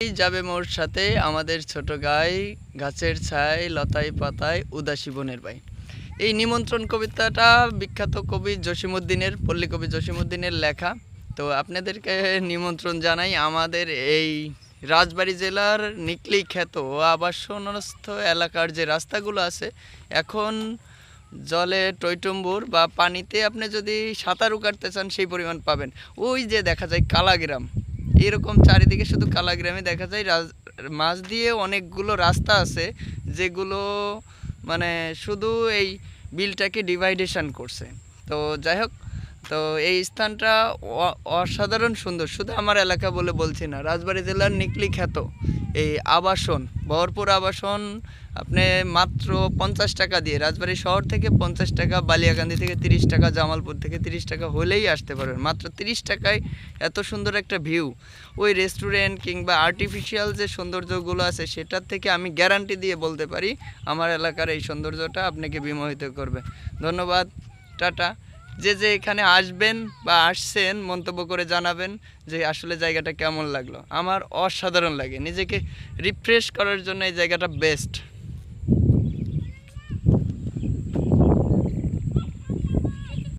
যাবে মোর সাথে আমাদের ছোট গাই গাছের ছায় লতায় পাতায় উদাসী বনের বাই। এই নিমন্ত্রণ কবিতাটা বিখ্যাত কবি জসিমউদ্দিনের, পল্লী কবি জসিমউদ্দিনের লেখা। তো আপনাদেরকে নিমন্ত্রণ জানাই আমাদের এই রাজবাড়ী জেলার নিকলি খ্যাত আবাসনস্থ এলাকার যে রাস্তাগুলো আছে, এখন জলে টইটুম্বুর বা পানিতে আপনি যদি সাঁতারু কাটতে চান সেই পরিমাণ পাবেন। ওই যে দেখা যায় কালাগ্রাম, এরকম চারিদিকে শুধু কালাগ্রামে দেখা যায়। মাছ দিয়ে অনেকগুলো রাস্তা আছে যেগুলো মানে শুধু এই বিলটাকে ডিভাইডেশন করছে। তো যাই হোক, তো এই স্থানটা অসাধারণ সুন্দর। শুধু আমার এলাকা বলে বলছি না, রাজবাড়ী জেলার নিকলি খ্যাত এই আবাসন, ভরপুর আবাসন। আপনি মাত্র 50 টাকা দিয়ে রাজবাড়ী শহর থেকে 50 টাকা, বালিয়াকান্দি থেকে 30 টাকা, জামালপুর থেকে 30 টাকা হলেই আসতে পারবেন। মাত্র 30 টাকায় এত সুন্দর একটা ভিউ। ওই রেস্টুরেন্ট কিংবা আর্টিফিশিয়াল যে সৌন্দর্যগুলো আছে সেটার থেকে আমি গ্যারান্টি দিয়ে বলতে পারি আমার এলাকার এই সৌন্দর্যটা আপনাকে বিমোহিত করবে। ধন্যবাদ, টাটা। যে এখানে আসবেন বা আসছেন মন্তব্য করে জানাবেন যে আসলে জায়গাটা কেমন লাগলো। আমার অসাধারণ লাগে, নিজেকে রিফ্রেশ করার জন্য এই জায়গাটা বেস্ট।